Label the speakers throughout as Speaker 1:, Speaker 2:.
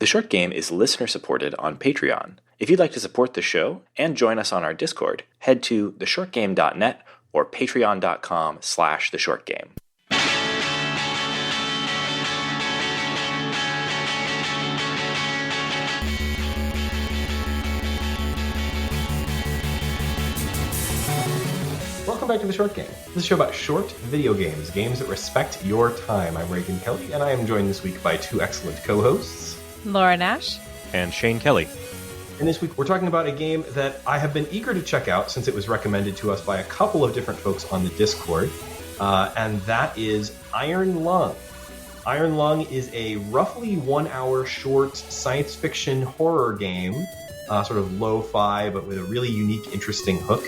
Speaker 1: The Short Game is listener-supported on Patreon. If you'd like to support the show and join us on our Discord, head to theshortgame.net or patreon.com/theshortgame.
Speaker 2: Welcome back to The Short Game. This is a show about short video games, games that respect your time. I'm Raygan Kelly, and I am joined this week by two excellent co-hosts,
Speaker 3: Laura Nash
Speaker 4: and Shane Kelly.
Speaker 2: And this week we're talking about a game that I have been eager to check out since it was recommended to us by a couple of different folks on the Discord, and that is Iron Lung. Iron Lung is a roughly 1 hour short science fiction horror game, sort of lo-fi, but with a really unique, interesting hook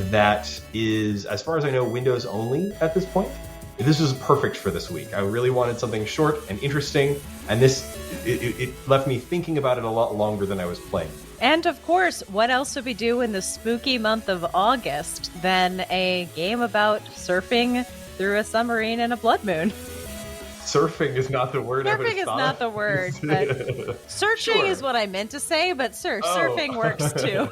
Speaker 2: that is, as far as I know, Windows only at this point. This was perfect for this week. I really wanted something short and interesting, and it left me thinking about it a lot longer than I was playing.
Speaker 3: And of course, what else would we do in the spooky month of August than a game about surfing through a submarine and a blood moon?
Speaker 2: Surfing is not the word.
Speaker 3: Surfing is not the word, but searching
Speaker 2: Sure.
Speaker 3: is what I meant to say, but surfing works too.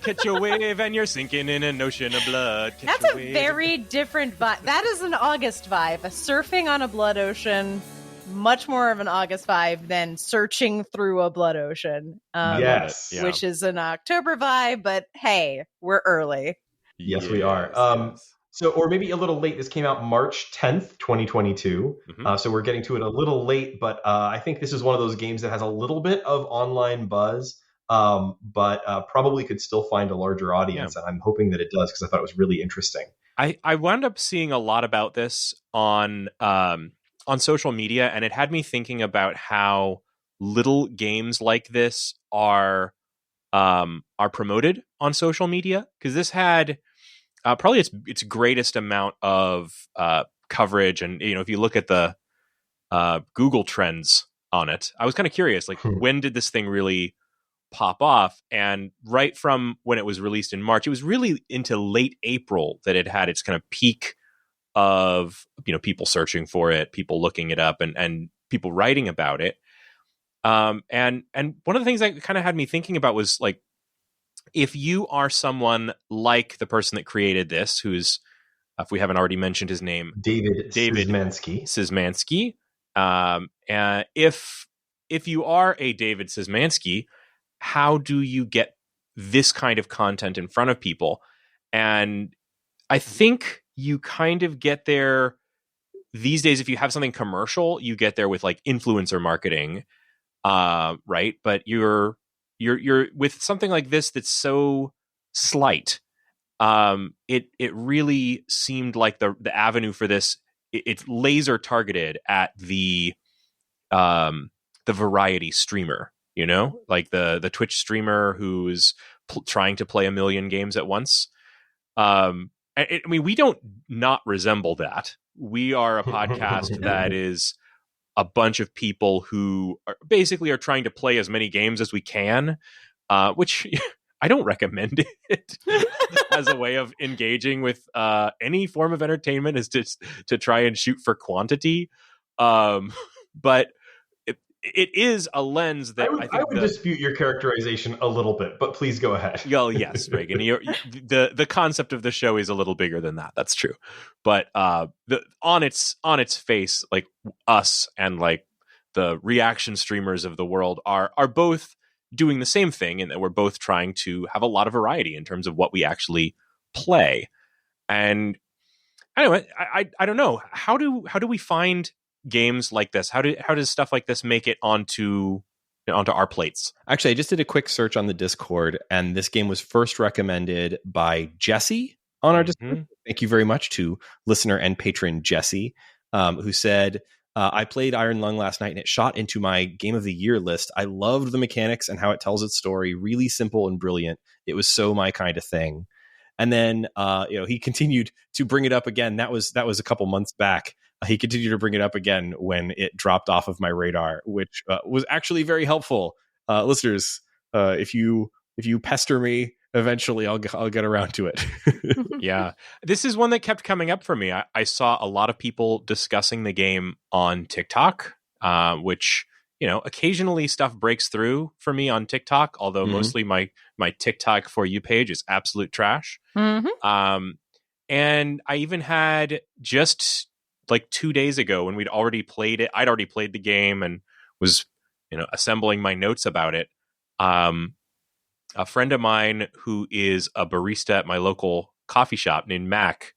Speaker 4: Catch a wave and you're sinking in an ocean of blood.
Speaker 3: That's a very different vibe. That is an August vibe. Surfing on a blood ocean, much more of an August vibe than searching through a blood ocean.
Speaker 2: Yes.
Speaker 4: Yeah.
Speaker 3: Which is an October vibe, but hey, we're early.
Speaker 2: Yes, we are. So, or maybe a little late. This came out March 10th, 2022.
Speaker 4: Mhm.
Speaker 2: So we're getting to it a little late, but I think this is one of those games that has a little bit of online buzz, but probably could still find a larger audience. And I'm hoping that it does because I thought it was really interesting.
Speaker 4: I wound up seeing a lot about this on social media, and it had me thinking about how little games like this are promoted on social media, because this had probably its greatest amount of coverage. And if you look at the Google trends on it, I was kind of curious, like when did this thing really pop off? And right from when it was released in March, it was really into late April that it had its kind of peak of people searching for it, people looking it up, and people writing about it. And one of the things that kind of had me thinking about was, like, if you are someone like the person that created this, who's, if we haven't already mentioned his name,
Speaker 2: David Szymanski.
Speaker 4: And if you are a David Szymanski, how do you get this kind of content in front of people? And I think you kind of get there these days. If you have something commercial, you get there with like influencer marketing, right? But you're with something like this that's so slight. It really seemed like the avenue for this. It's laser targeted at the variety streamer, like the Twitch streamer who's trying to play a million games at once. I mean, we don't not resemble that. We are a podcast that is a bunch of people who basically are trying to play as many games as we can, which I don't recommend it as a way of engaging with any form of entertainment, is just to try and shoot for quantity. But it is a lens that I would
Speaker 2: dispute your characterization a little bit, but please go ahead.
Speaker 4: Well, yes, Raygan, the concept of the show is a little bigger than that. That's true. But on its face, like us and like the reaction streamers of the world are both doing the same thing, in that we're both trying to have a lot of variety in terms of what we actually play. And anyway, I don't know, how do we find games like this? How does stuff like this make it onto our plates?
Speaker 5: Actually, I just did a quick search on the Discord, and this game was first recommended by Jesse on our Discord. Thank you very much to listener and patron Jesse, who said, I played Iron Lung last night and it shot into my Game of the Year list. I loved the mechanics and how it tells its story. Really simple and brilliant. It was so my kind of thing. And then he continued to bring it up again. That was a couple months back. He continued to bring it up again when it dropped off of my radar, which was actually very helpful. Listeners, if you pester me, eventually I'll get around to it.
Speaker 4: Yeah, this is one that kept coming up for me. I saw a lot of people discussing the game on TikTok, which occasionally stuff breaks through for me on TikTok, although mostly my TikTok For You page is absolute trash. And I even had just like 2 days ago when we'd already played it. I'd already played the game and was, assembling my notes about it. A friend of mine who is a barista at my local coffee shop named Mac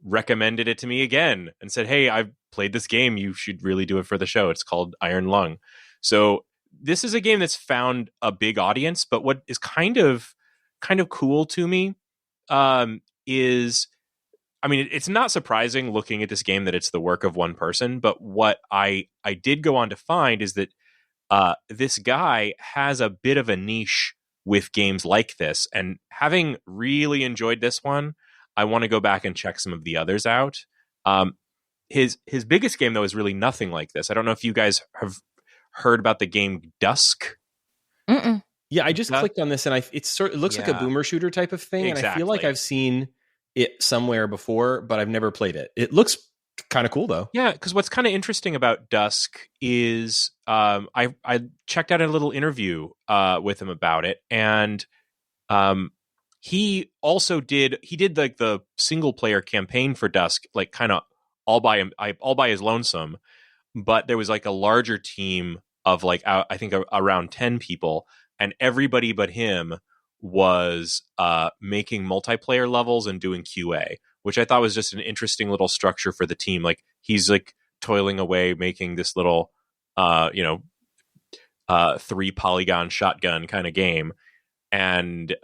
Speaker 4: recommended it to me again and said, "Hey, I've played this game. You should really do it for the show. It's called Iron Lung." So this is a game that's found a big audience, but what is kind of cool to me is, it's not surprising looking at this game that it's the work of one person, but what I did go on to find is that this guy has a bit of a niche with games like this, and having really enjoyed this one, I want to go back and check some of the others out. His biggest game, though, is really nothing like this. I don't know if you guys have heard about the game Dusk.
Speaker 3: Mm-mm.
Speaker 5: Yeah, I just clicked on this, and it looks like a boomer shooter type of thing,
Speaker 4: Exactly.
Speaker 5: and I feel like I've seen it somewhere before, but I've never played it. It looks kind of cool, though.
Speaker 4: Yeah, because what's kind of interesting about Dusk is I checked out a little interview with him about it, and he also did like the single player campaign for Dusk, like kind of all by his lonesome. But there was like a larger team of like I think around 10 people, and everybody but him was making multiplayer levels and doing QA, which I thought was just an interesting little structure for the team. Like he's like toiling away making this little 3 polygon shotgun kind of game, and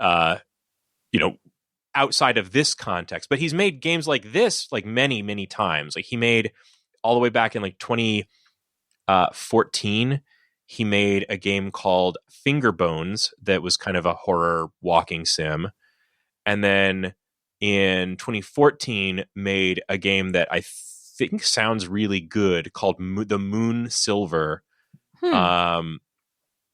Speaker 4: outside of this context, but he's made games like this like many times. Like he made all the way back in like 2014, he made a game called Finger Bones that was kind of a horror walking sim. And then in 2014 made a game that I think sounds really good called The Moon Silver. And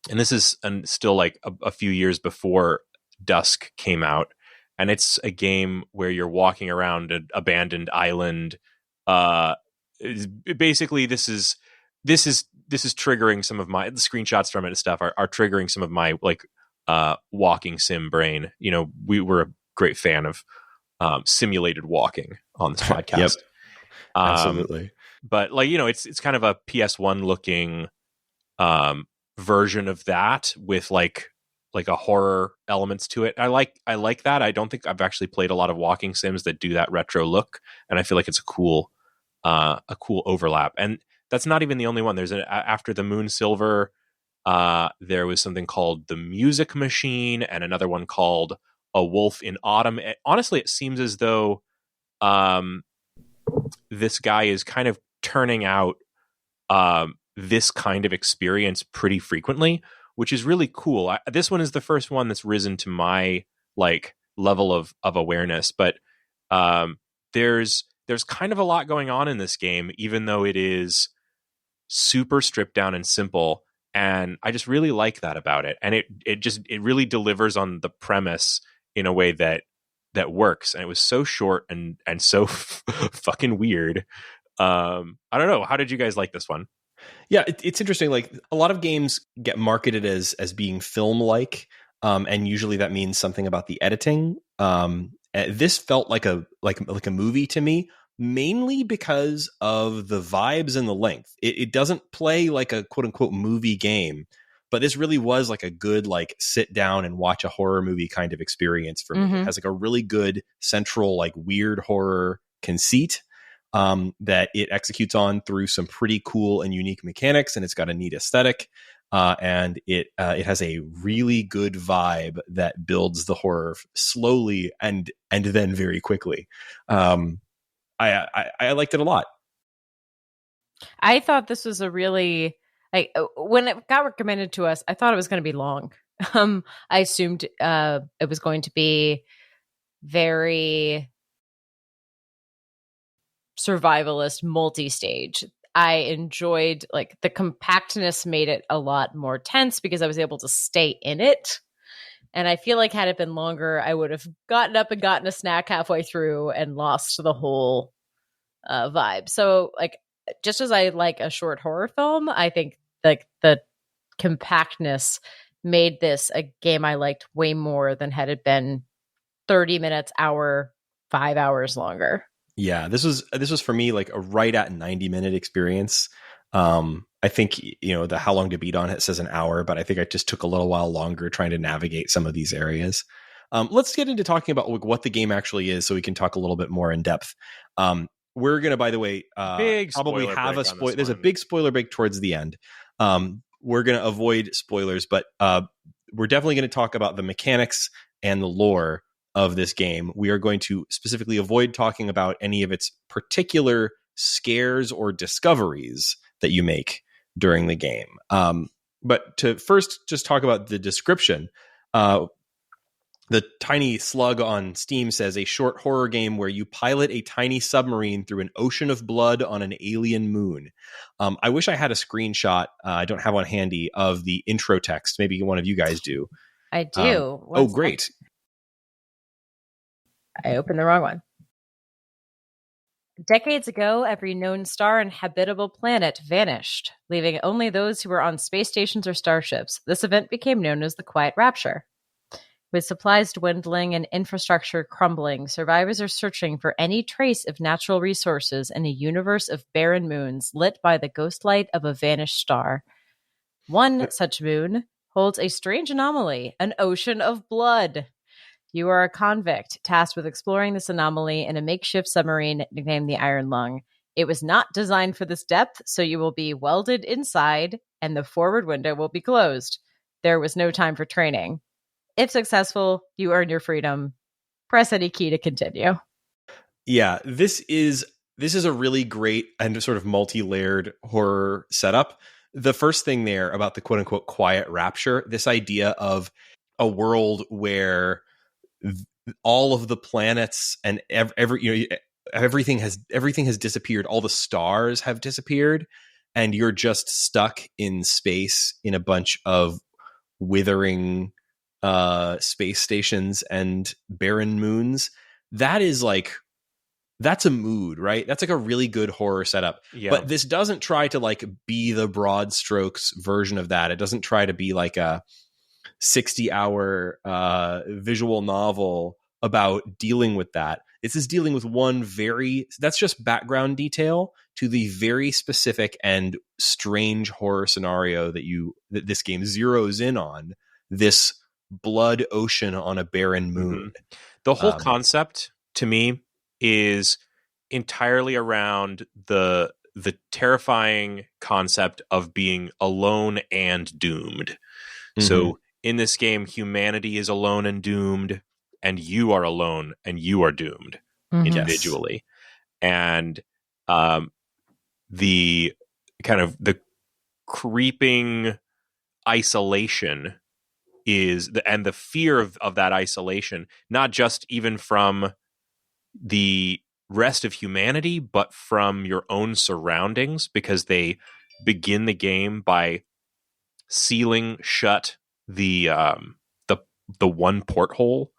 Speaker 4: this is still like a few years before Dusk came out. And it's a game where you're walking around an abandoned island. Basically, this is triggering some of the screenshots from it and stuff are triggering some of my like walking sim brain. We were a great fan of simulated walking on this podcast.
Speaker 5: Yep. Absolutely.
Speaker 4: But like, it's kind of a PS1 looking version of that with like a horror elements to it. I like that. I don't think I've actually played a lot of walking sims that do that retro look, and I feel like it's a cool overlap. And that's not even the only one. There's after The Moon Silver, there was something called The Music Machine, and another one called A Wolf in Autumn. Honestly, it seems as though this guy is kind of turning out this kind of experience pretty frequently, which is really cool. This one is the first one that's risen to my like level of awareness, but there's kind of a lot going on in this game, even though it is super stripped down and simple. And I just really like that about it. And it really delivers on the premise in a way that works. And it was so short and so fucking weird. I don't know. How did you guys like this one?
Speaker 5: Yeah, it's interesting. Like a lot of games get marketed as being film-like, and usually that means something about the editing. This felt like a movie to me, mainly because of the vibes and the length. It doesn't play like a quote unquote movie game, but this really was like a good like sit down and watch a horror movie kind of experience for me. It has like a really good central like weird horror conceit that it executes on through some pretty cool and unique mechanics, and it's got a neat aesthetic, and it has a really good vibe that builds the horror slowly and then very quickly. I liked it a lot.
Speaker 3: I thought this was a really when it got recommended to us, I thought it was going to be long. I assumed it was going to be very survivalist, multi-stage. I enjoyed like the compactness made it a lot more tense because I was able to stay in it. And I feel like had it been longer, I would have gotten up and gotten a snack halfway through and lost the whole vibe. So like, just as I like a short horror film, I think like the compactness made this a game I liked way more than had it been 30 minutes, hour, 5 hours longer.
Speaker 5: Yeah, this was for me like a right at 90-minute experience. I think, the how long to beat on it says an hour, but I think I just took a little while longer trying to navigate some of these areas. Let's get into talking about what the game actually is so we can talk a little bit more in depth. We're going to, by the way, probably have a spoiler. There's a big spoiler break towards the end. We're going to avoid spoilers, but we're definitely going to talk about the mechanics and the lore of this game. We are going to specifically avoid talking about any of its particular scares or discoveries that you make during the game. But to first just talk about the description, the tiny slug on Steam says a short horror game where you pilot a tiny submarine through an ocean of blood on an alien moon. I wish I had a screenshot. I don't have one handy of the intro text. Maybe one of you guys do.
Speaker 3: I do.
Speaker 5: Great.
Speaker 3: I opened the wrong one. Decades ago, every known star and habitable planet vanished, leaving only those who were on space stations or starships. This event became known as the Quiet Rapture. With supplies dwindling and infrastructure crumbling, survivors are searching for any trace of natural resources in a universe of barren moons lit by the ghost light of a vanished star. One such moon holds a strange anomaly, an ocean of blood. You are a convict tasked with exploring this anomaly in a makeshift submarine nicknamed the Iron Lung. It was not designed for this depth, so you will be welded inside and the forward window will be closed. There was no time for training. If successful, you earn your freedom. Press any key to continue.
Speaker 5: Yeah, this is a really great and sort of multi-layered horror setup. The first thing there about the quote-unquote quiet rapture, this idea of a world where all of the planets and everything has disappeared. All the stars have disappeared, and you're just stuck in space in a bunch of withering space stations and barren moons. That's a mood, right? That's like a really good horror setup.
Speaker 4: Yeah.
Speaker 5: But this doesn't try to like be the broad strokes version of that. It doesn't try to be like a 60-hour visual novel about dealing with that. This is dealing with that's just background detail to the very specific and strange horror scenario that this game zeroes in on, this blood ocean on a barren moon.
Speaker 4: Mm-hmm. The whole concept to me is entirely around the terrifying concept of being alone and doomed. Mm-hmm. So in this game, humanity is alone and doomed, and you are alone and you are doomed individually. And the kind of the creeping isolation and the fear of that isolation, not just even from the rest of humanity, but from your own surroundings, because they begin the game by sealing shut the one porthole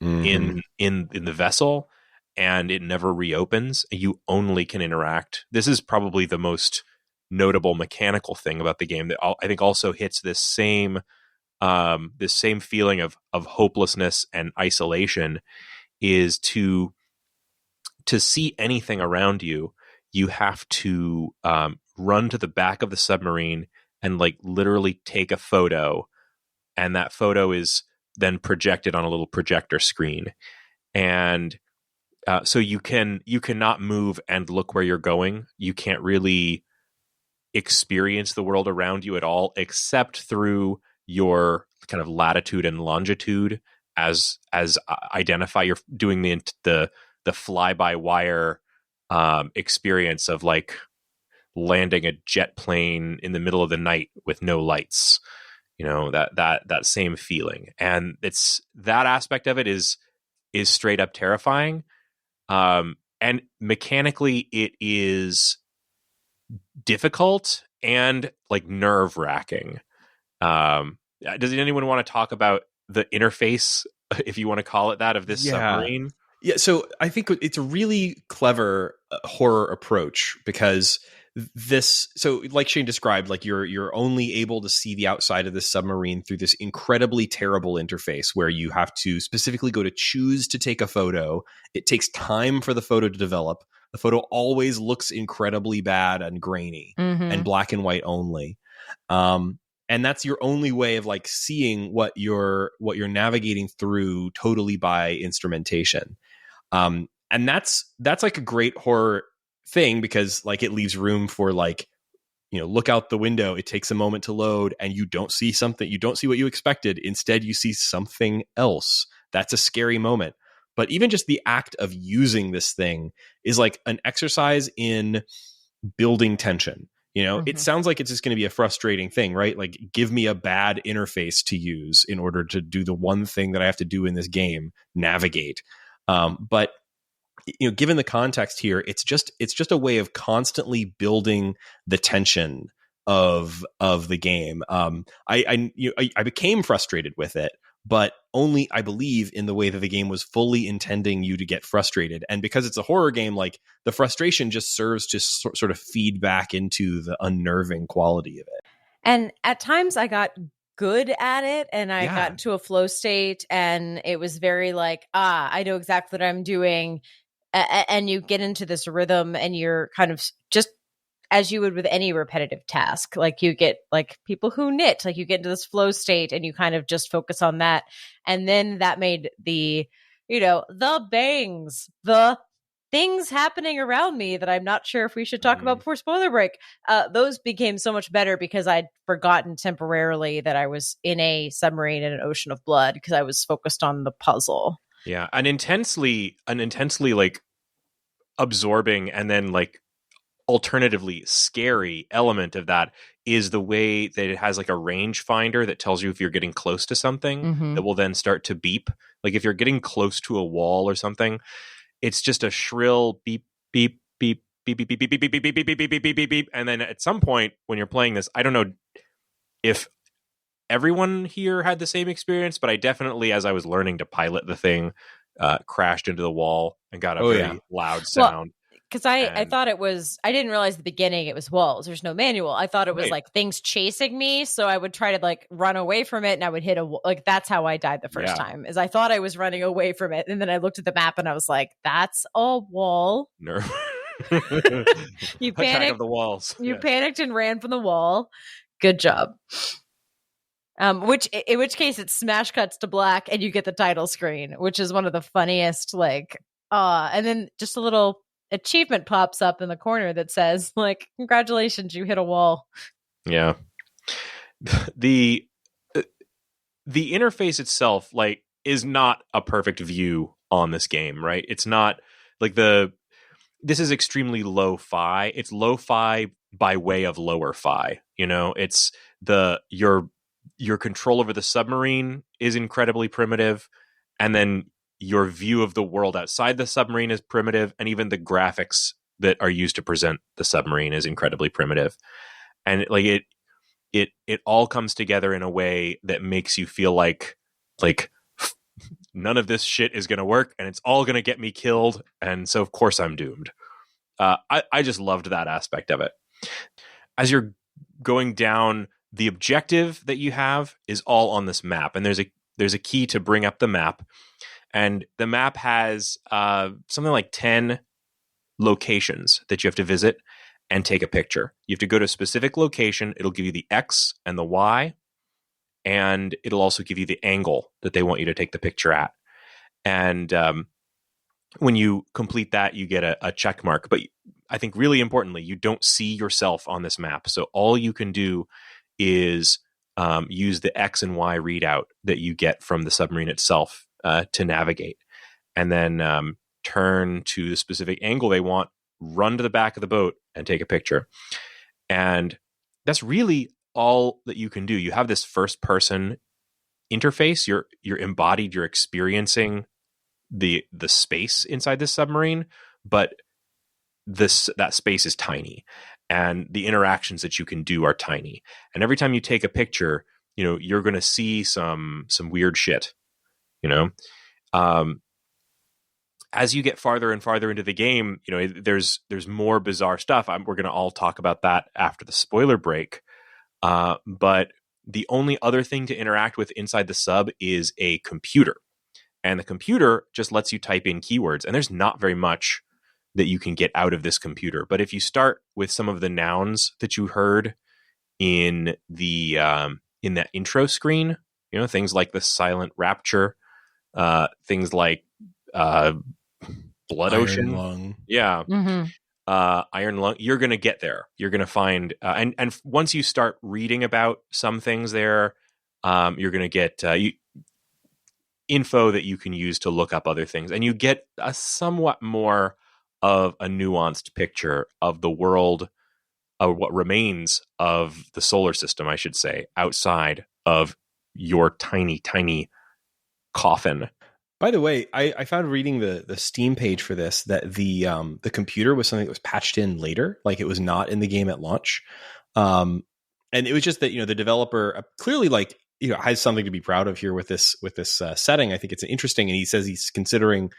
Speaker 4: in the vessel, and it never reopens. You only can interact. This is probably the most notable mechanical thing about the game that I think also hits this same feeling of hopelessness and isolation, is to see anything around you. You have to run to the back of the submarine and like literally take a photo, and that photo is then projected on a little projector screen, and so you cannot move and look where you're going. You can't really experience the world around you at all, except through your kind of latitude and longitude as identify. You're doing the fly-by-wire experience of like landing a jet plane in the middle of the night with no lights. That same feeling, and it's that aspect of it is straight up terrifying, and mechanically it is difficult and like nerve-wracking. Does anyone want to talk about the interface, if you want to call it that, of this submarine?
Speaker 5: Yeah, so I think it's a really clever horror approach, because so like Shane described, like you're only able to see the outside of this submarine through this incredibly terrible interface where you have to specifically go to choose to take a photo. It takes time for the photo to develop. The photo always looks incredibly bad and grainy and black and white only. And that's your only way of like seeing what you're navigating through totally by instrumentation. And that's like a great horror thing because like it leaves room for like, look out the window. It takes a moment to load and you don't see something. You don't see what you expected. Instead, you see something else. That's a scary moment. But even just the act of using this thing is like an exercise in building tension. It sounds like it's just going to be a frustrating thing, right? Like, give me a bad interface to use in order to do the one thing that I have to do in this game, navigate. But given the context here, it's just a way of constantly building the tension of the game. I became frustrated with it, but only, I believe, in the way that the game was fully intending you to get frustrated. And because it's a horror game, like the frustration just serves to sort of feed back into the unnerving quality of it.
Speaker 3: And at times I got good at it and I got into a flow state and it was very like, I know exactly what I'm doing. And you get into this rhythm and you're kind of just as you would with any repetitive task, like you get like people who knit, like you get into this flow state and you kind of just focus on that. And then that made the bangs, the things happening around me that I'm not sure if we should talk about before spoiler break. Those became so much better because I'd forgotten temporarily that I was in a submarine in an ocean of blood because I was focused on the puzzle.
Speaker 4: Yeah. An intensely like absorbing and then like alternatively scary element of that is the way that it has like a range finder that tells you if you're getting close to something that will then start to beep. Like if you're getting close to a wall or something, it's just a shrill beep, beep, beep, beep, beep, beep, beep, beep, beep, beep, beep, beep, beep, beep, beep, beep. And then at some point when you're playing this, I don't know if everyone here had the same experience, but I definitely, as I was learning to pilot the thing, crashed into the wall and got a very loud sound.
Speaker 3: Because I thought it was, I didn't realize at the beginning it was walls. There's no manual. I thought it was like things chasing me. So I would try to like run away from it and I would hit like that's how I died the first time is I thought I was running away from it. And then I looked at the map and I was like, that's a wall.
Speaker 4: No.
Speaker 3: You panicked.
Speaker 4: Attack of the walls.
Speaker 3: You panicked and ran from the wall. Good job. In which case it smash cuts to black and you get the title screen, which is one of the funniest and then just a little achievement pops up in the corner that says like, congratulations, you hit a wall.
Speaker 4: Yeah. The interface itself like is not a perfect view on this game, right? It's not like this is extremely lo-fi. It's lo-fi by way of lower fi, it's your control over the submarine is incredibly primitive, and then your view of the world outside the submarine is primitive, and even the graphics that are used to present the submarine is incredibly primitive. And like it all comes together in a way that makes you feel like none of this shit is going to work and it's all going to get me killed, and so of course I'm doomed. I just loved that aspect of it. As you're going down, the objective that you have is all on this map, and there's a key to bring up the map. And the map has something like 10 locations that you have to visit and take a picture. You have to go to a specific location. It'll give you the X and the Y, and it'll also give you the angle that they want you to take the picture at. And when you complete that, you get a check mark. But I think really importantly, you don't see yourself on this map. So all you can do is use the X and Y readout that you get from the submarine itself to navigate, and then turn to the specific angle they want, run to the back of the boat and take a picture. And that's really all that you can do. You have this first person interface. You're embodied, you're experiencing the space inside this submarine, but that space is tiny, and the interactions that you can do are tiny. And every time you take a picture, you're going to see some weird shit. as you get farther and farther into the game, there's more bizarre stuff. We're going to all talk about that after the spoiler break. But the only other thing to interact with inside the sub is a computer. And the computer just lets you type in keywords. And there's not very much that you can get out of this computer. But if you start with some of the nouns that you heard in that intro screen, things like the silent rapture, things like blood
Speaker 5: Iron
Speaker 4: ocean,
Speaker 5: lung.
Speaker 4: yeah,
Speaker 3: Mm-hmm.
Speaker 4: Iron lung. You're going to get there. You're going to find, and once you start reading about some things there, you're going to get info that you can use to look up other things, and you get a somewhat more of a nuanced picture of the world, of what remains of the solar system, I should say, outside of your tiny, tiny coffin.
Speaker 5: By the way, I found reading the Steam page for this that the computer was something that was patched in later, like it was not in the game at launch, and it was just that the developer clearly has something to be proud of here with this setting. I think it's interesting, and he says he's considering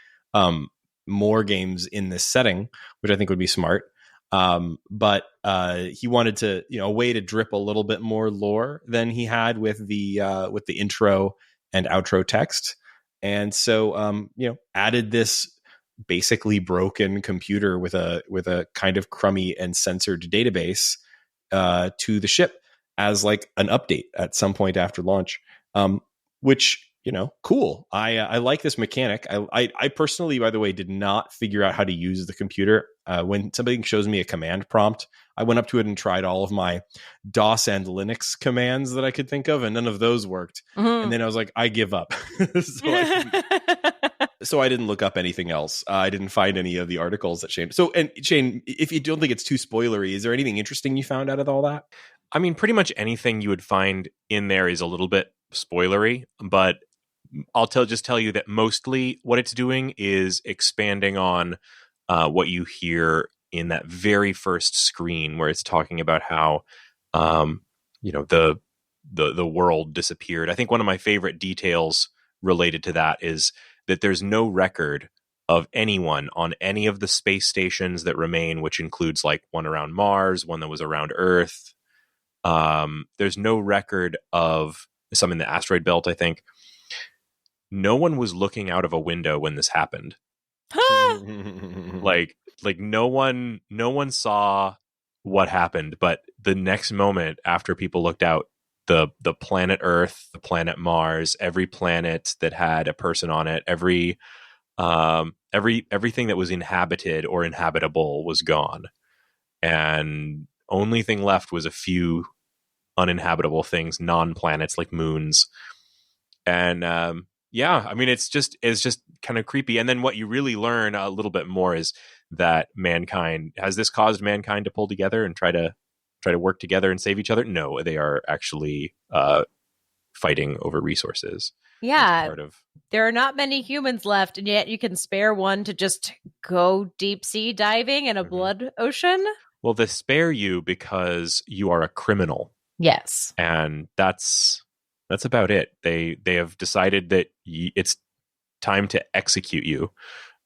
Speaker 5: more games in this setting, which I think would be smart. But he wanted to a way to drip a little bit more lore than he had with the intro and outro text. And so, added this basically broken computer with a kind of crummy and censored database to the ship as like an update at some point after launch, which, cool. I like this mechanic. I personally, by the way, did not figure out how to use the computer. When somebody shows me a command prompt, I went up to it and tried all of my DOS and Linux commands that I could think of, and none of those worked.
Speaker 3: Mm-hmm.
Speaker 5: And then I was like, I give up. So I didn't look up anything else. I didn't find any of the articles that Shane. So, and Shane, if you don't think it's too spoilery, is there anything interesting you found out of all that?
Speaker 4: I mean, pretty much anything you would find in there is a little bit spoilery, but I'll just tell you that mostly what it's doing is expanding on what you hear in that very first screen, where it's talking about how the world disappeared. I think one of my favorite details related to that is that there's no record of anyone on any of the space stations that remain, which includes like one around Mars, one that was around Earth. There's no record of some in the asteroid belt, I think. No one was looking out of a window when this happened. like no one saw what happened, but the next moment after people looked out, the planet Earth, the planet Mars, every planet that had a person on it, everything that was inhabited or inhabitable was gone, and only thing left was a few uninhabitable things, non-planets like moons. And yeah, I mean, it's just kind of creepy. And then what you really learn a little bit more is that has this caused mankind to pull together and try to work together and save each other? No, they are actually fighting over resources.
Speaker 3: Yeah, there are not many humans left, and yet you can spare one to just go deep sea diving in a blood ocean.
Speaker 4: Well, they spare you because you are a criminal.
Speaker 3: Yes,
Speaker 4: and that's about it. They have decided that it's time to execute you,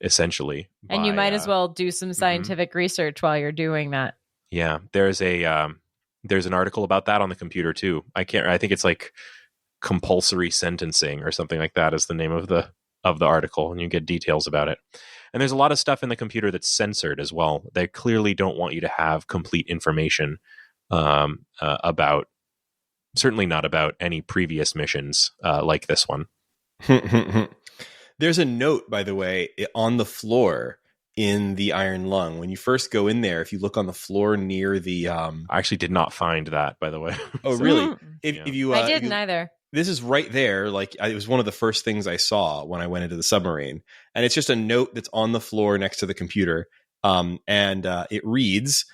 Speaker 4: essentially.
Speaker 3: And you might as well do some scientific research while you're doing that.
Speaker 4: Yeah, there's an article about that on the computer too. I think it's like compulsory sentencing or something like that is the name of the article, and you get details about it. And there's a lot of stuff in the computer that's censored as well. They clearly don't want you to have complete information about, certainly not about any previous missions like this one.
Speaker 5: There's a note, by the way, on the floor in the Iron Lung. When you first go in there, if you look on the floor near the... I
Speaker 4: actually did not find that, by the way.
Speaker 5: Oh, really? If you,
Speaker 3: I didn't either.
Speaker 5: This is right there. Like, it was one of the first things I saw when I went into the submarine. And it's just a note that's on the floor next to the computer. And it reads,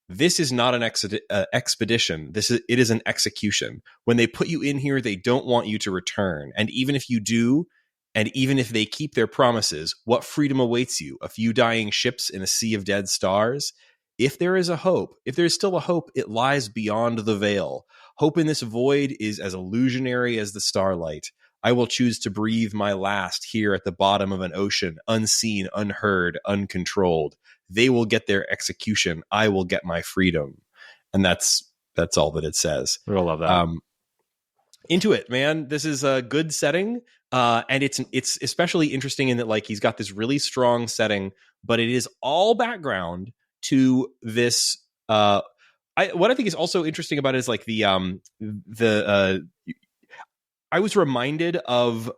Speaker 5: "This is not an expedition. It is an execution. When they put you in here, they don't want you to return. And even if you do, and even if they keep their promises, what freedom awaits you? A few dying ships in a sea of dead stars? If there is still a hope, it lies beyond the veil. Hope in this void is as illusionary as the starlight. I will choose to breathe my last here at the bottom of an ocean, unseen, unheard, uncontrolled. They will get their execution. I will get my freedom. And that's all that it says.
Speaker 4: We all love that.
Speaker 5: Into it, man. This is a good setting. And it's especially interesting in that, like, he's got this really strong setting, but it is all background to this. What I think is also interesting about it is like I was reminded of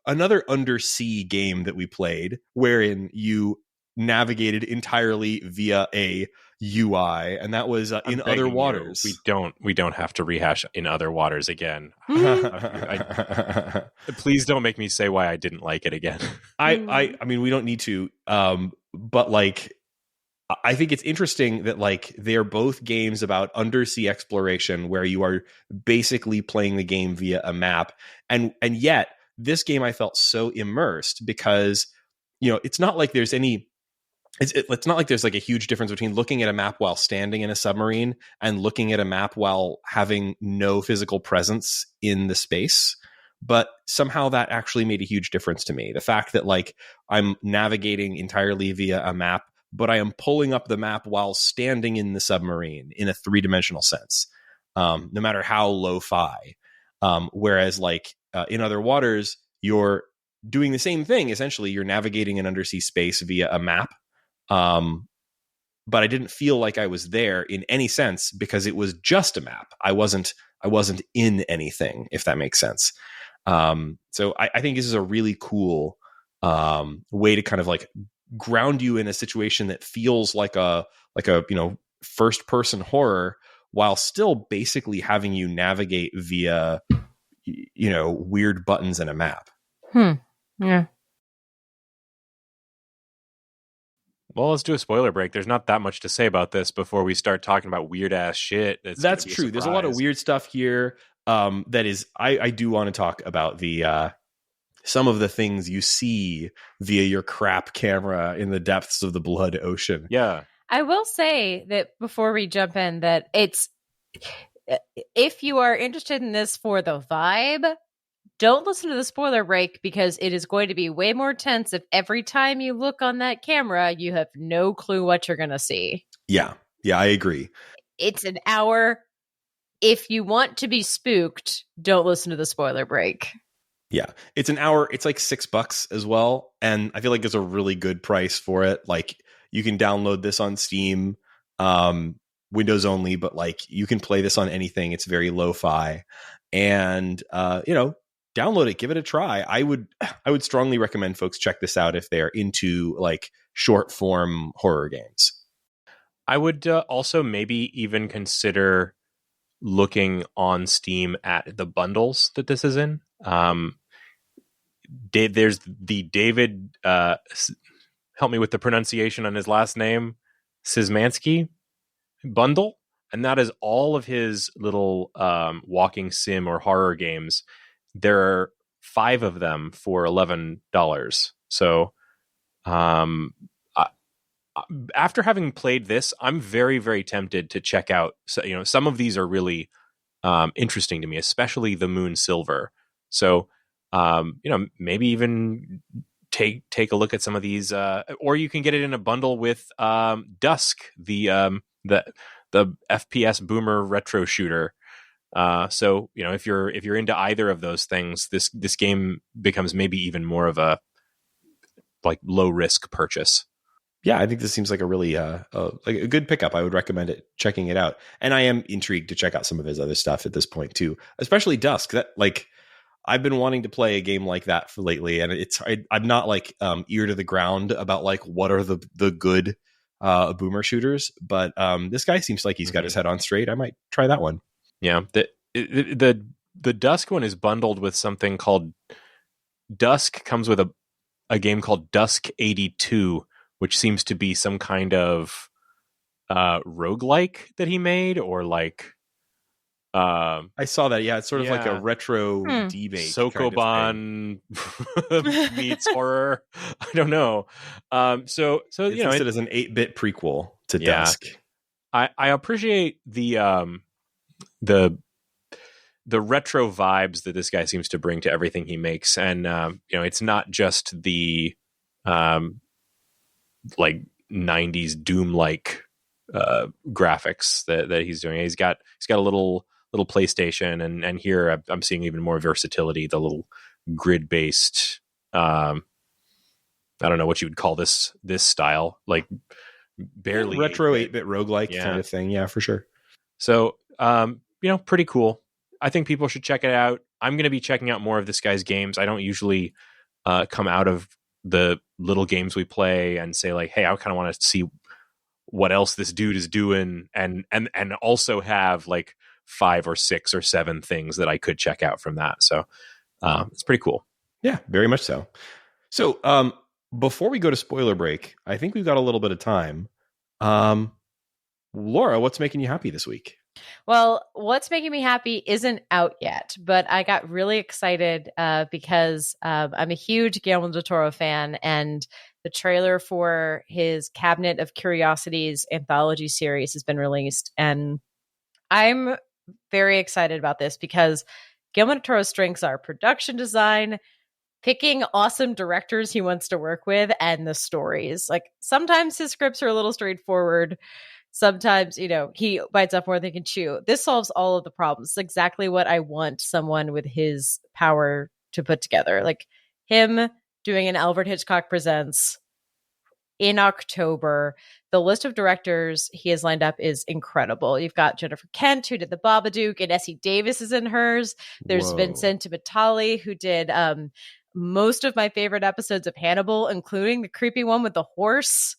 Speaker 5: another undersea game that we played, wherein you navigated entirely via a UI, and that was In Other Waters.
Speaker 4: We don't have to rehash In Other Waters again. Please don't make me say why I didn't like it again.
Speaker 5: I mean, we don't need to, but like, I think it's interesting that like they are both games about undersea exploration where you are basically playing the game via a map, and yet this game I felt so immersed because, you know, it's not like there's any. It's not like there's like a huge difference between looking at a map while standing in a submarine and looking at a map while having no physical presence in the space. But somehow that actually made a huge difference to me. The fact that like I'm navigating entirely via a map, but I am pulling up the map while standing in the submarine in a 3-dimensional sense, no matter how lo-fi. Whereas like In Other Waters, you're doing the same thing. Essentially, you're navigating an undersea space via a map. But I didn't feel like I was there in any sense because it was just a map. I wasn't in anything, if that makes sense. So I think this is a really cool way to kind of like ground you in a situation that feels like a first person horror while still basically having you navigate via weird buttons and a map.
Speaker 3: Yeah.
Speaker 4: Well, let's do a spoiler break. There's not that much to say about this before we start talking about weird ass shit.
Speaker 5: That's true. There's a lot of weird stuff here. That is, I do want to talk about the some of the things you see via your crap camera in the depths of the blood ocean.
Speaker 4: Yeah.
Speaker 3: I will say that before we jump in, that if you are interested in this for the vibe, don't listen to the spoiler break because it is going to be way more tense if every time you look on that camera, you have no clue what you're going to see.
Speaker 5: Yeah, I agree.
Speaker 3: It's an hour. If you want to be spooked, don't listen to the spoiler break.
Speaker 5: Yeah, it's an hour. It's like $6 as well. And I feel like it's a really good price for it. Like you can download this on Steam, Windows only, but like you can play this on anything. It's very lo-fi. And, download it, give it a try. I would strongly recommend folks check this out if they're into like short form horror games.
Speaker 4: I would also maybe even consider looking on Steam at the bundles that this is in. There's the David, help me with the pronunciation on his last name, Szymanski bundle. And that is all of his little walking sim or horror games. There are 5 of them for $11. So after having played this, I'm very, very tempted to check out. So, some of these are really interesting to me, especially the Moon Silver. So, maybe even take a look at some of these, or you can get it in a bundle with Dusk, the FPS boomer retro shooter. So if you're into either of those things, this game becomes maybe even more of a like low risk purchase.
Speaker 5: Yeah, I think this seems like a really like a good pickup. I would recommend checking it out. And I am intrigued to check out some of his other stuff at this point too, especially Dusk. That like I've been wanting to play a game like that for lately, and I'm not like ear to the ground about like what are the good boomer shooters, but this guy seems like he's got his head on straight. I might try that one.
Speaker 4: Yeah, the Dusk one is bundled with something called Dusk. Comes with a game called Dusk 82, which seems to be some kind of roguelike that he made, or like
Speaker 5: I saw that. Yeah, it's sort of like a retro debate.
Speaker 4: Sokoban meets horror. I don't know. So
Speaker 5: it's listed as an 8-bit prequel to Dusk.
Speaker 4: I appreciate the the retro vibes that this guy seems to bring to everything he makes, and it's not just the like 90s Doom like graphics that he's doing. He's got a little PlayStation, and here I'm seeing even more versatility. The little grid based. I don't know what you would call this style, like barely
Speaker 5: retro 8-bit roguelike kind of thing. Yeah, for sure.
Speaker 4: So, pretty cool. I think people should check it out. I'm going to be checking out more of this guy's games. I don't usually come out of the little games we play and say like, hey, I kind of want to see what else this dude is doing, and also have like 5 or 6 or 7 things that I could check out from that. So it's pretty cool.
Speaker 5: Yeah, very much so. So before we go to spoiler break, I think we've got a little bit of time. Laura, what's making you happy this week?
Speaker 3: Well, what's making me happy isn't out yet, but I got really excited because I'm a huge Guillermo del Toro fan, and the trailer for his Cabinet of Curiosities anthology series has been released. And I'm very excited about this because Guillermo del Toro's strengths are production design, picking awesome directors he wants to work with, and the stories. Like sometimes his scripts are a little straightforward. Sometimes, he bites off more than he can chew. This solves all of the problems. It's exactly what I want someone with his power to put together. Like him doing an Alfred Hitchcock Presents in October. The list of directors he has lined up is incredible. You've got Jennifer Kent, who did The Babadook, and Essie Davis is in hers. There's Vincent Vitali, who did most of my favorite episodes of Hannibal, including the creepy one with the horse.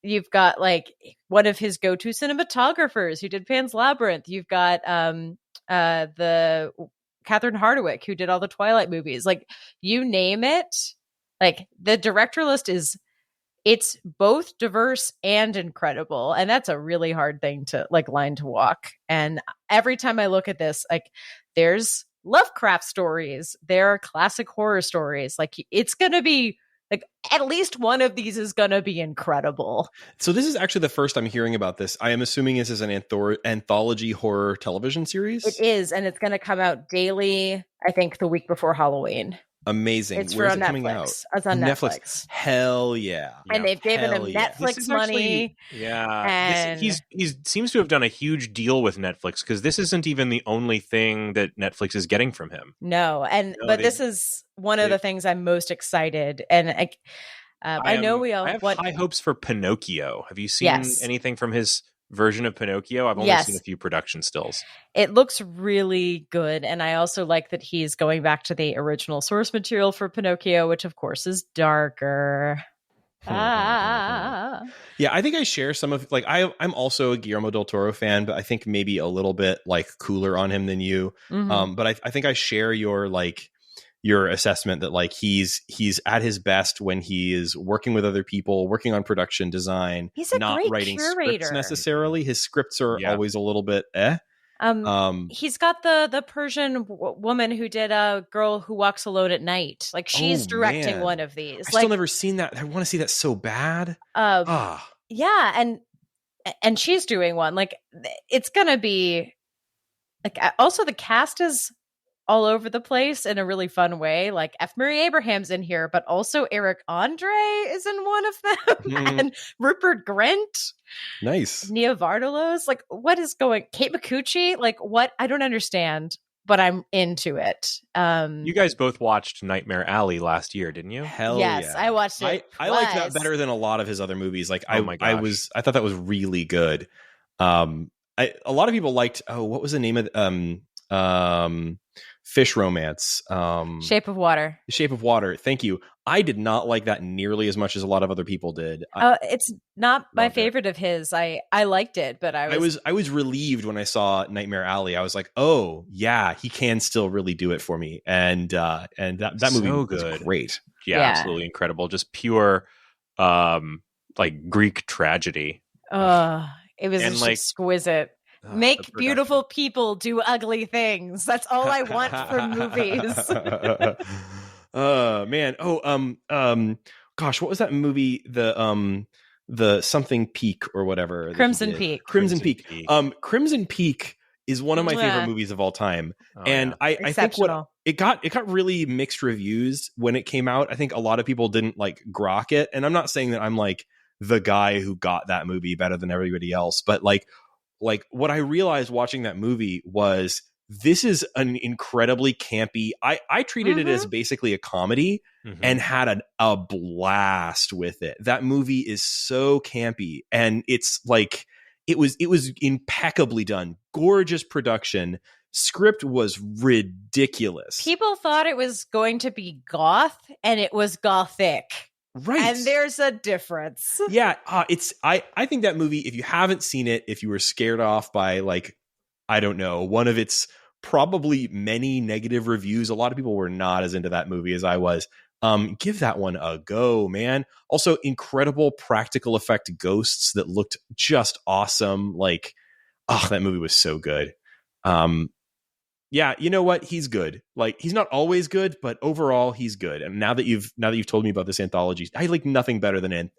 Speaker 3: You've got like one of his go-to cinematographers who did Pan's Labyrinth. You've got the Catherine Hardwicke, who did all the Twilight movies. Like you name it, like the director list it's both diverse and incredible. And that's a really hard thing to line to walk. And every time I look at this, like there's Lovecraft stories, there are classic horror stories. Like it's going to be like at least one of these is going to be incredible.
Speaker 5: So this is actually the first I'm hearing about this. I am assuming this is an anthology horror television series.
Speaker 3: It is, and it's going to come out daily, I think, the week before Halloween.
Speaker 5: Amazing.
Speaker 3: It's
Speaker 5: Where's
Speaker 3: on
Speaker 5: it coming
Speaker 3: Netflix.
Speaker 5: out?
Speaker 3: It's on Netflix.
Speaker 5: Hell yeah.
Speaker 3: And they've given him Netflix money.
Speaker 4: And he seems to have done a huge deal with Netflix, because this isn't even the only thing that Netflix is getting from him.
Speaker 3: No, but this is one of the things I'm most excited. And I know we all
Speaker 4: I have high hopes for Pinocchio. Have you seen anything from his version of Pinocchio? I've only seen a few production stills.
Speaker 3: It looks really good, and I also like that he's going back to the original source material for Pinocchio, which of course is darker.
Speaker 5: Yeah, I think I share some of I'm also a Guillermo del Toro fan, but I think maybe a little bit cooler on him than you.
Speaker 3: Mm-hmm.
Speaker 5: But I think I share your assessment that he's at his best when he is working with other people, working on production design.
Speaker 3: He's a
Speaker 5: not
Speaker 3: great
Speaker 5: writing
Speaker 3: curator.
Speaker 5: Scripts necessarily. His scripts are always a little bit
Speaker 3: He's got the Persian woman who did A Girl Who Walks Alone at Night. Like she's directing one of these.
Speaker 5: I've still never seen that. I want to see that so bad.
Speaker 3: Yeah, and she's doing one. Like it's gonna be also the cast is all over the place in a really fun way. Like F. Murray Abraham's in here, but also Eric Andre is in one of them, and Rupert Grint.
Speaker 5: Nice.
Speaker 3: Nia Vardalos. Like, what is going? Kate Micucci. Like, what? I don't understand, but I'm into it.
Speaker 4: You guys both watched Nightmare Alley last year, didn't you?
Speaker 5: Hell
Speaker 3: yes,
Speaker 5: yeah.
Speaker 3: I watched it.
Speaker 5: I like that better than a lot of his other movies. Like,
Speaker 4: oh my gosh.
Speaker 5: I thought that was really good. A lot of people liked. Oh, what was the name of Fish Romance?
Speaker 3: Shape of Water.
Speaker 5: Shape of Water. Thank you. I did not like that nearly as much as a lot of other people did.
Speaker 3: It's not my favorite of his. I liked it, but I
Speaker 5: was relieved when I saw Nightmare Alley. I was like, oh yeah, he can still really do it for me. And that movie was great.
Speaker 4: Yeah, absolutely incredible. Just pure Greek tragedy.
Speaker 3: It was just exquisite. Make beautiful people do ugly things. That's all I want from movies.
Speaker 5: Man. Gosh, what was that movie? The something Peak or whatever.
Speaker 3: Crimson Peak.
Speaker 5: Crimson Peak. Crimson Peak is one of my favorite
Speaker 3: Yeah.
Speaker 5: movies of all time.
Speaker 4: Oh,
Speaker 5: And
Speaker 4: yeah.
Speaker 5: I think
Speaker 3: Exceptional.
Speaker 5: it got really mixed reviews when it came out. I think a lot of people didn't like grok it. And I'm not saying that I'm like the guy who got that movie better than everybody else, but like what I realized watching that movie was this is an incredibly campy. I treated it as basically a comedy and had a blast with it. That movie is so campy, and it's like it was impeccably done, gorgeous production. Script was ridiculous.
Speaker 3: People thought it was going to be goth, and it was gothic.
Speaker 5: Right.
Speaker 3: And there's a difference.
Speaker 5: Yeah, I think that movie, if you haven't seen it, if you were scared off by like, I don't know, one of its probably many negative reviews, a lot of people were not as into that movie as I was. Give that one a go, man. Also, incredible practical effect ghosts that looked just awesome. Like, oh, that movie was so good. Yeah, you know what? He's good. Like, he's not always good, but overall, he's good. And now that you've told me about this anthology, I like nothing better than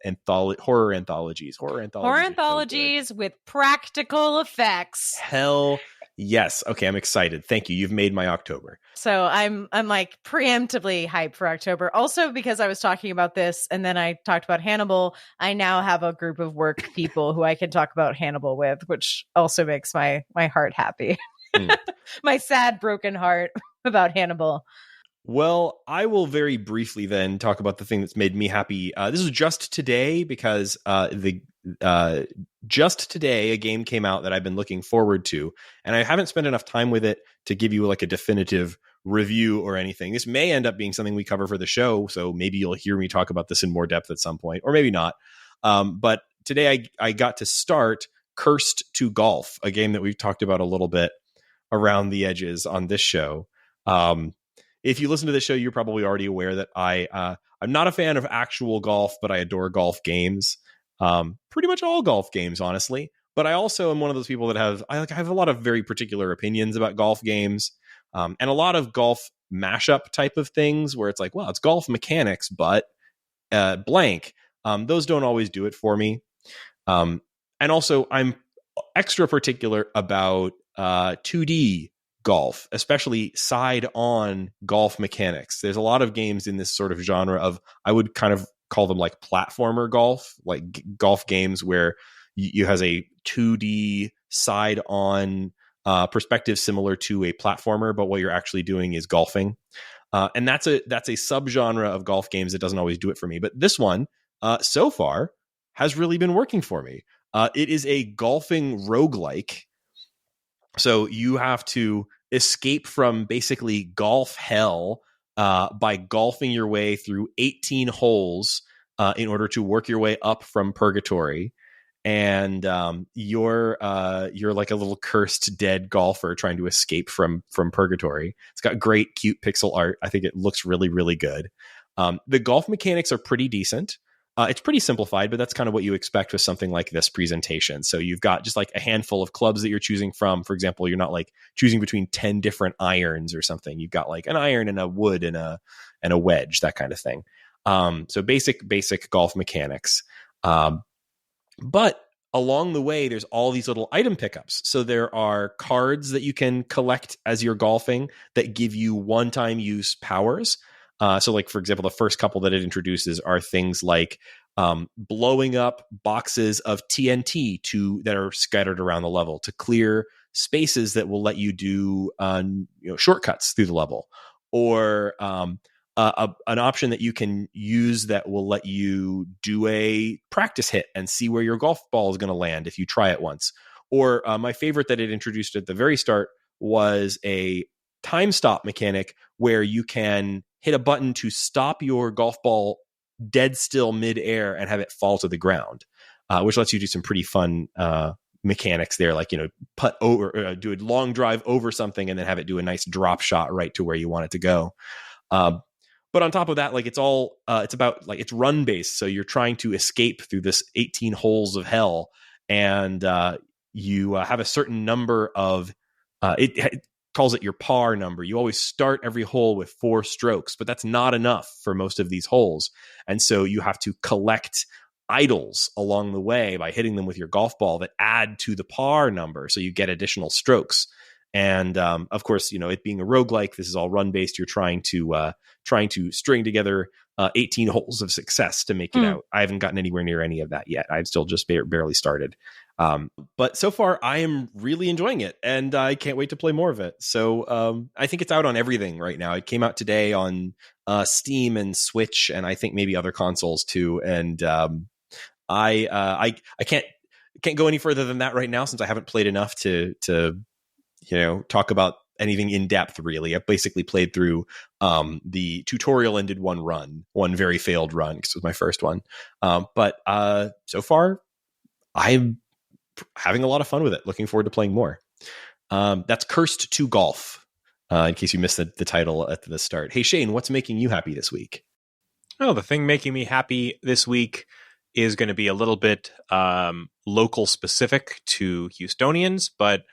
Speaker 5: horror anthologies. Horror
Speaker 3: anthologies with practical effects.
Speaker 5: Hell yes. Okay, I'm excited. Thank you. You've made my October.
Speaker 3: So I'm like preemptively hyped for October. Also, because I was talking about this and then I talked about Hannibal, I now have a group of work people who I can talk about Hannibal with, which also makes my heart happy. My sad, broken heart about Hannibal.
Speaker 5: Well, I will very briefly then talk about the thing that's made me happy. This is just today because just today a game came out that I've been looking forward to, and I haven't spent enough time with it to give you like a definitive review or anything. This may end up being something we cover for the show, so maybe you'll hear me talk about this in more depth at some point, or maybe not. But today I got to start Cursed to Golf, a game that we've talked about a little bit around the edges on this show. If you listen to this show, you're probably already aware that I'm not a fan of actual golf, but I adore golf games. Pretty much all golf games, honestly. But I also am one of those people that I have a lot of very particular opinions about golf games, and a lot of golf mashup type of things where it's like, well, it's golf mechanics, but blank. Those don't always do it for me. And also, I'm extra particular about 2D golf, especially side-on golf mechanics. There's a lot of games in this sort of genre of, I would kind of call them like platformer golf, like golf games where you has a 2D side-on perspective similar to a platformer, but what you're actually doing is golfing. And that's a subgenre of golf games that doesn't always do it for me. But this one, so far, has really been working for me. It is a golfing roguelike. So you have to escape from basically golf hell by golfing your way through 18 holes in order to work your way up from purgatory. And you're like a little cursed dead golfer trying to escape from purgatory. It's got great, cute pixel art. I think it looks really, really good. The golf mechanics are pretty decent. It's pretty simplified, but that's kind of what you expect with something like this presentation. So you've got just like a handful of clubs that you're choosing from. For example, you're not like choosing between 10 different irons or something. You've got like an iron and a wood and a wedge, that kind of thing. So basic golf mechanics. But along the way, there's all these little item pickups. So there are cards that you can collect as you're golfing that give you one-time use powers. So like, for example, the first couple that it introduces are things like blowing up boxes of TNT that are scattered around the level to clear spaces that will let you do shortcuts through the level, or an option that you can use that will let you do a practice hit and see where your golf ball is going to land if you try it once. Or my favorite that it introduced at the very start was a time stop mechanic where you can hit a button to stop your golf ball dead still midair and have it fall to the ground, which lets you do some pretty fun mechanics there, like, putt over, do a long drive over something and then have it do a nice drop shot right to where you want it to go. But on top of that, like, it's about like, it's run based. So you're trying to escape through this 18 holes of hell, and you have a certain number of it calls it your par number. You always start every hole with 4 strokes, but that's not enough for most of these holes. And so you have to collect idols along the way by hitting them with your golf ball that add to the par number, so you get additional strokes. And of course, it being a roguelike, this is all run based. You're trying to string together 18 holes of success to make it out. I haven't gotten anywhere near any of that yet. I've still just barely started. But so far, I am really enjoying it, and I can't wait to play more of it. So I think it's out on everything right now. It came out today on Steam and Switch, and I think maybe other consoles too. And I can't go any further than that right now, since I haven't played enough to talk about anything in depth. Really, I've basically played through the tutorial and did one very failed run, because it was my first one. But so far, I'm having a lot of fun with it. Looking forward to playing more. That's Cursed to Golf, in case you missed the title at the start. Hey, Shane, what's making you happy this week?
Speaker 4: Oh, the thing making me happy this week is going to be a little bit local specific to Houstonians, but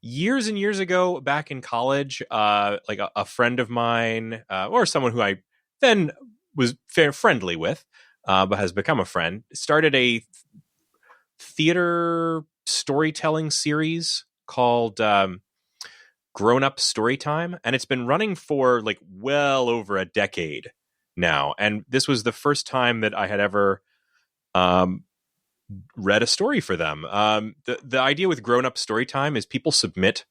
Speaker 4: years and years ago, back in college, like a friend of mine, or someone who I then was friendly with, but has become a friend, started a theater storytelling series called Grown Up Storytime, and it's been running for like well over a decade now. And this was the first time that I had ever read a story for them. The idea with Grown Up Storytime is people submit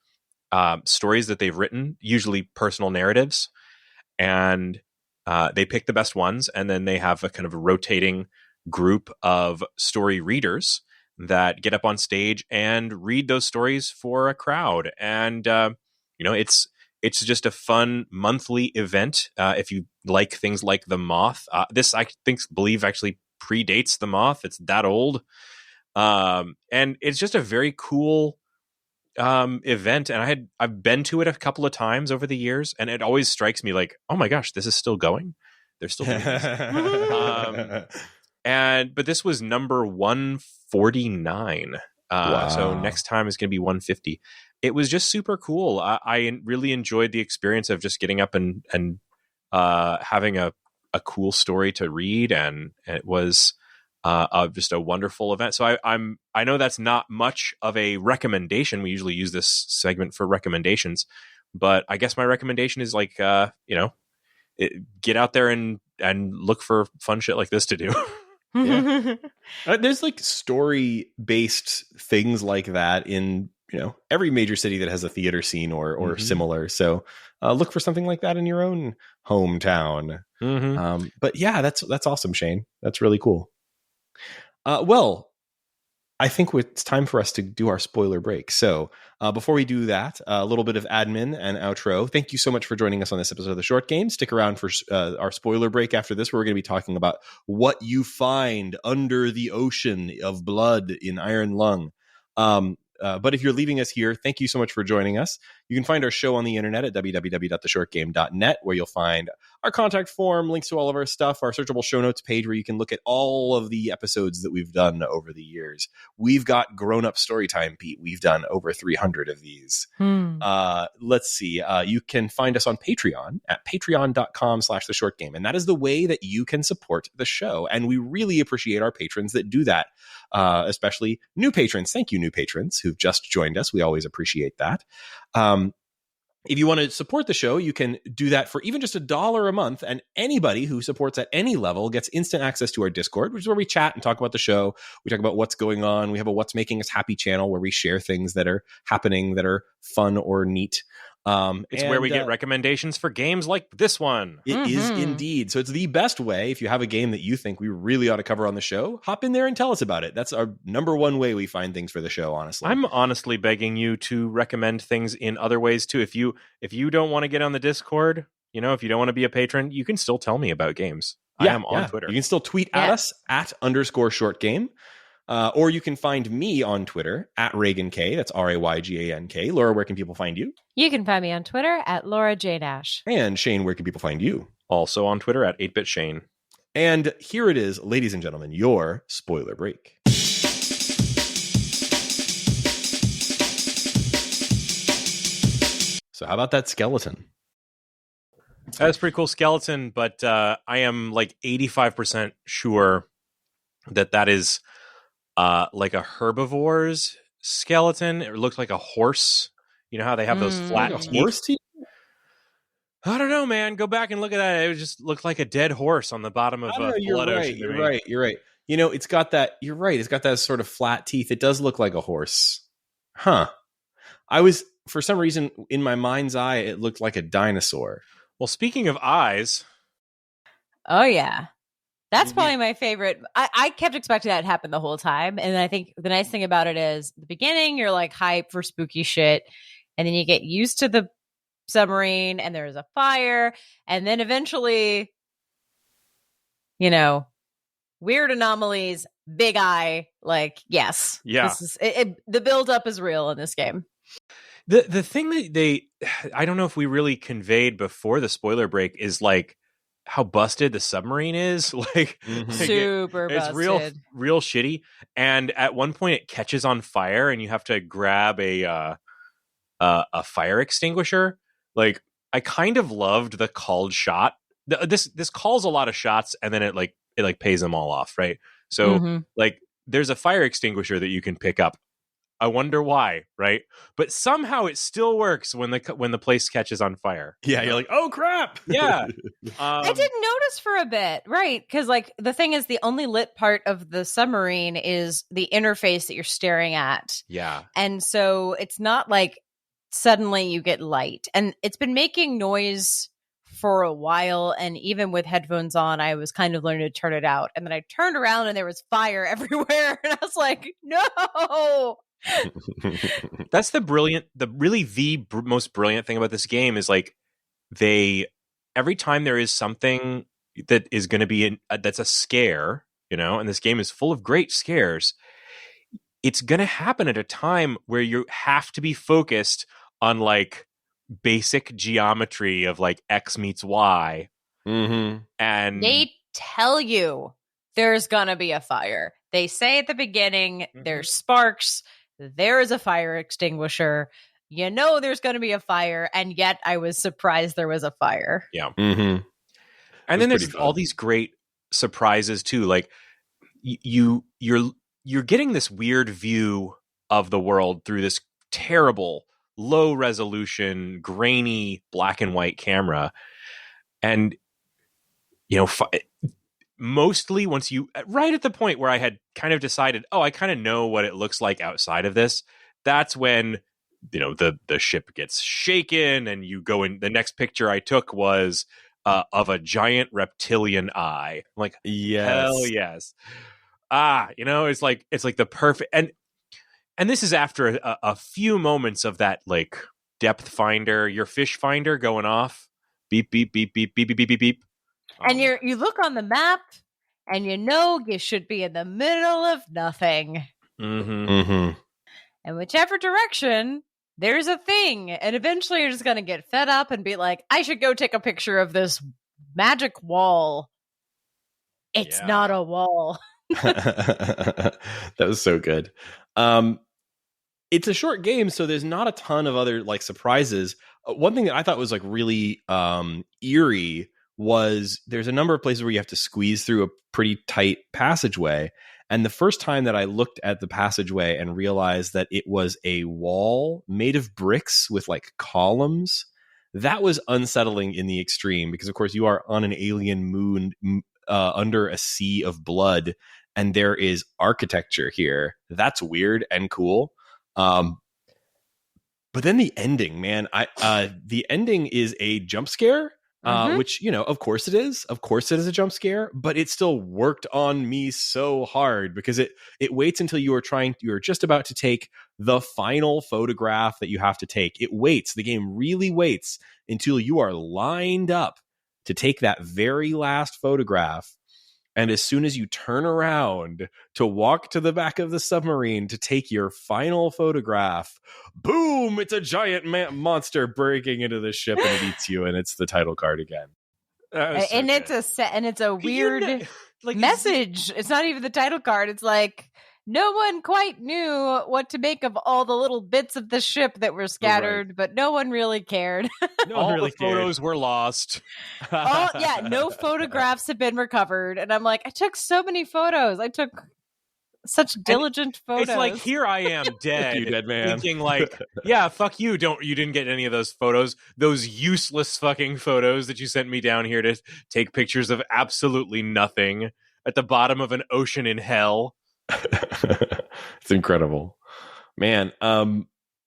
Speaker 4: stories that they've written, usually personal narratives, and they pick the best ones, and then they have a kind of a rotating group of story readers that get up on stage and read those stories for a crowd. And it's just a fun monthly event. If you like things like The Moth, this I believe actually predates The Moth. It's that old, and it's just a very cool event. And I've been to it a couple of times over the years, and it always strikes me like, oh my gosh, this is still going. They're still doing this. But this was number 149.
Speaker 5: Wow.
Speaker 4: So next time is going to be 150. It was just super cool. I really enjoyed the experience of just getting up and having a cool story to read, and it was just a wonderful event. So I know that's not much of a recommendation. We usually use this segment for recommendations, but I guess my recommendation is like get out there and look for fun shit like this to do.
Speaker 5: Yeah. There's like story based things like that in every major city that has a theater scene or similar. So look for something like that in your own hometown. But yeah, that's awesome, Shane. That's really cool. Well, I think it's time for us to do our spoiler break. So before we do that, a little bit of admin and outro. Thank you so much for joining us on this episode of The Short Game. Stick around for our spoiler break after this, where we're going to be talking about what you find under the ocean of blood in Iron Lung. But if you're leaving us here, thank you so much for joining us. You can find our show on the internet at www.theshortgame.net, where you'll find our contact form, links to all of our stuff, our searchable show notes page, where you can look at all of the episodes that we've done over the years. We've got Grown Up Storytime, Pete. We've done over 300 of these. Let's see. You can find us on Patreon at patreon.com/theshortgame. And that is the way that you can support the show. And we really appreciate our patrons that do that, especially new patrons. Thank you, new patrons who've just joined us. We always appreciate that. If you want to support the show, you can do that for even just $1 a month. And anybody who supports at any level gets instant access to our Discord, which is where we chat and talk about the show. We talk about what's going on. We have a What's Making Us Happy channel where we share things that are happening that are fun or neat.
Speaker 4: It's where we get recommendations for games like this one.
Speaker 5: It is indeed. So it's the best way. If you have a game that you think we really ought to cover on the show, hop in there and tell us about it. That's our number one way we find things for the show, honestly.
Speaker 4: I'm honestly begging you to recommend things in other ways too. If you don't want to get on the Discord, if you don't want to be a patron, you can still tell me about games. I am on Twitter.
Speaker 5: You can still tweet at us at _shortgame. Or you can find me on Twitter at Raygan K. That's RAYGANK. Laura, where can people find you?
Speaker 3: You can find me on Twitter at Laura J. Dash.
Speaker 5: And Shane, where can people find you?
Speaker 4: Also on Twitter at 8BitShane.
Speaker 5: And here it is, ladies and gentlemen, your spoiler break. So how about that skeleton?
Speaker 4: That's a pretty cool skeleton, but I am like 85% sure that is like a herbivore's skeleton. It looks like a horse. You know how they have those flat
Speaker 5: Like a
Speaker 4: teeth?
Speaker 5: horse teeth?
Speaker 4: I don't know, man. Go back and look at that. It just looked like a dead horse on the bottom of a blood ocean.
Speaker 5: You're right. You know, it's got that. You're right. It's got that sort of flat teeth. It does look like a horse. Huh. For some reason, in my mind's eye, it looked like a dinosaur.
Speaker 4: Well, speaking of eyes.
Speaker 3: Oh, yeah. That's probably my favorite. I kept expecting that to happen the whole time. And I think the nice thing about it is the beginning, you're like hype for spooky shit. And then you get used to the submarine and there's a fire. And then eventually, you know, weird anomalies, big eye, like, yes.
Speaker 4: Yeah.
Speaker 3: This is, the buildup is real in this game.
Speaker 4: The thing that I don't know if we really conveyed before the spoiler break is like how busted the submarine is. Like,
Speaker 3: super busted.
Speaker 4: It's real shitty. And at one point it catches on fire and you have to grab a fire extinguisher. Like, I kind of loved the called shot. This calls a lot of shots and then it pays them all off, right? So like there's a fire extinguisher that you can pick up. I wonder why, right? But somehow it still works when the place catches on fire.
Speaker 5: Yeah, you're like, oh crap.
Speaker 4: Yeah.
Speaker 3: I didn't notice for a bit, right? Because like the thing is, the only lit part of the submarine is the interface that you're staring at.
Speaker 4: Yeah.
Speaker 3: And so it's not like suddenly you get light. And it's been making noise for a while. And even with headphones on, I was kind of learning to turn it out. And then I turned around and there was fire everywhere. And I was like, no.
Speaker 4: That's the most brilliant thing about this game is like every time there is something that is going to be that's a scare, you know, and this game is full of great scares, it's going to happen at a time where you have to be focused on like basic geometry of like X meets Y.
Speaker 5: Mm-hmm.
Speaker 4: And
Speaker 3: they tell you there's going to be a fire. They say at the beginning, there's sparks. There is a fire extinguisher. You know there's going to be a fire, and yet I was surprised there was a fire.
Speaker 4: Yeah.
Speaker 5: Mm-hmm.
Speaker 4: And then there's all these great surprises too. Like you're getting this weird view of the world through this terrible low resolution, grainy black and white camera. And you know, mostly once right at the point where I had kind of decided, oh, I kind of know what it looks like outside of this. That's when, you know, the ship gets shaken and you go in. The next picture I took was of a giant reptilian eye. I'm like,
Speaker 5: yes.
Speaker 4: Hell yes. You know, it's like the perfect, and this is after a few moments of that like depth finder, your fish finder going off, beep, beep, beep, beep, beep, beep, beep, beep, beep.
Speaker 3: And you look on the map and you know you should be in the middle of nothing.
Speaker 4: Mm-hmm.
Speaker 3: And whichever direction, there's a thing. And eventually you're just going to get fed up and be like, I should go take a picture of this magic wall. It's not a wall.
Speaker 5: That was so good. It's a short game, so there's not a ton of other like surprises. One thing that I thought was like really eerie was there's a number of places where you have to squeeze through a pretty tight passageway. And the first time that I looked at the passageway and realized that it was a wall made of bricks with like columns, that was unsettling in the extreme because, of course, you are on an alien moon under a sea of blood and there is architecture here. That's weird and cool. But then the ending, man, the ending is a jump scare. Which, you know, of course it is. Of course it is a jump scare, but it still worked on me so hard because it waits until you're just about to take the final photograph that you have to take. It waits. The game really waits until you are lined up to take that very last photograph. And as soon as you turn around to walk to the back of the submarine to take your final photograph, boom, it's a giant monster breaking into the ship and it eats you. And it's the title card again.
Speaker 3: It's a weird message. It's not even the title card. It's like, no one quite knew what to make of all the little bits of the ship that were scattered, but no one really cared.
Speaker 4: All the photos were lost.
Speaker 3: No photographs have been recovered. And I'm like, I took so many photos. I took such diligent photos.
Speaker 4: It's like, here I am dead.
Speaker 5: You dead man.
Speaker 4: Thinking like, yeah, fuck you. You didn't get any of those photos. Those useless fucking photos that you sent me down here to take pictures of absolutely nothing at the bottom of an ocean in hell.
Speaker 5: It's incredible, man.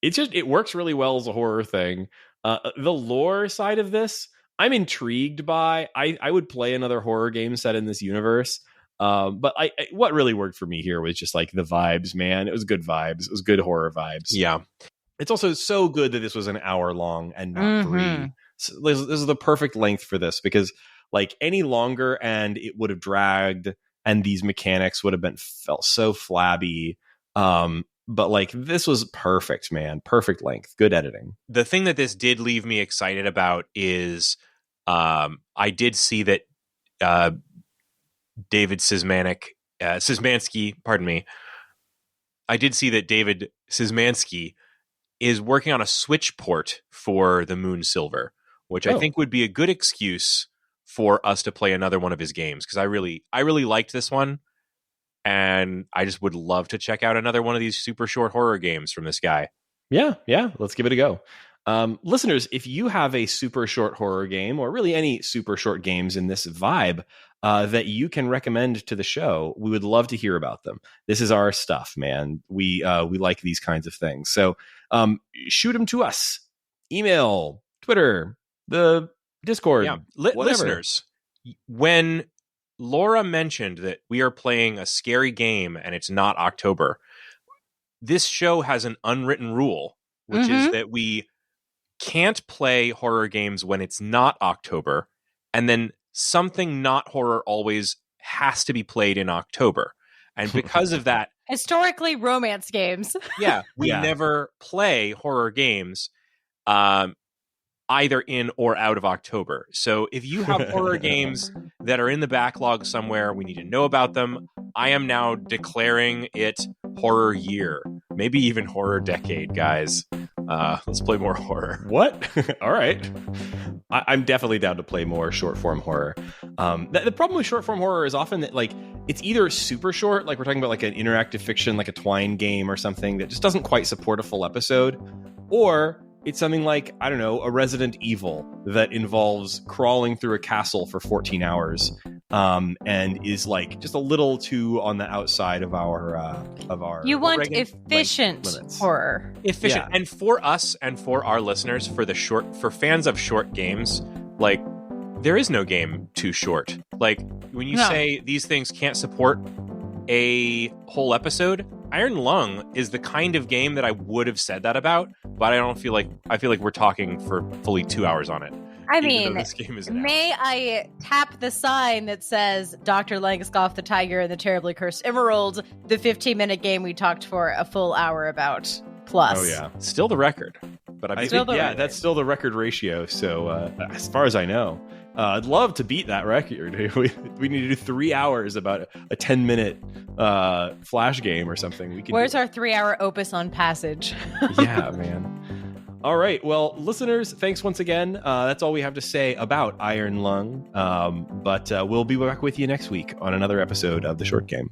Speaker 5: It works really well as a horror thing. The lore side of this, I'm intrigued by. I would play another horror game set in this universe. But what really worked for me here was just like the vibes, man. It was good vibes. It was good horror vibes.
Speaker 4: Yeah.
Speaker 5: It's also so good that this was an hour long and not 3. So this is the perfect length for this, because like any longer and it would have dragged, and these mechanics would have felt so flabby. But like this was perfect, man. Perfect length. Good editing.
Speaker 4: The thing that this did leave me excited about is I did see that David Szymanski, pardon me. I did see that David Szymanski is working on a Switch port for the Moon Silver, which I think would be a good excuse for us to play another one of his games, because I really liked this one, and I just would love to check out another one of these super short horror games from this guy.
Speaker 5: Yeah, let's give it a go. Listeners, if you have a super short horror game, or really any super short games in this vibe that you can recommend to the show, we would love to hear about them. This is our stuff, man. We like these kinds of things. So shoot them to us. Email, Twitter, the Discord.
Speaker 4: Yeah. Listeners, when Laura mentioned that we are playing a scary game and it's not October, this show has an unwritten rule, which is that we can't play horror games when it's not October, and then something not horror always has to be played in October. And because of that,
Speaker 3: historically, romance games.
Speaker 4: We never play horror games either in or out of October. So if you have horror games that are in the backlog somewhere, we need to know about them. I am now declaring it horror year, maybe even horror decade, guys. Let's play more horror.
Speaker 5: What? All right. I'm definitely down to play more short form horror. The problem with short form horror is often that like it's either super short, like we're talking about like an interactive fiction, like a Twine game or something that just doesn't quite support a full episode, or it's something like, I don't know, a Resident Evil that involves crawling through a castle for 14 hours and is like just a little too on the outside of our
Speaker 3: You want efficient horror.
Speaker 4: Efficient. Yeah. And for us and for our listeners, for fans of short games, like there is no game too short. Like when you say these things can't support a whole episode, Iron Lung is the kind of game that I would have said that about, but I feel like we're talking for fully 2 hours on it.
Speaker 3: I mean, this game is may I tap the sign that says Dr. Langeskov the Tiger and the Terribly Cursed Emerald, the 15-minute game we talked for a full hour about plus.
Speaker 5: Oh yeah,
Speaker 4: still the record. But
Speaker 5: I think that's still the record ratio. So as far as I know, I'd love to beat that record. We need to do 3 hours about a 10-minute Flash game or something.
Speaker 3: Where's our 3-hour opus on Passage?
Speaker 5: Yeah, man. All right. Well, listeners, thanks once again. That's all we have to say about Iron Lung. But we'll be back with you next week on another episode of The Short Game.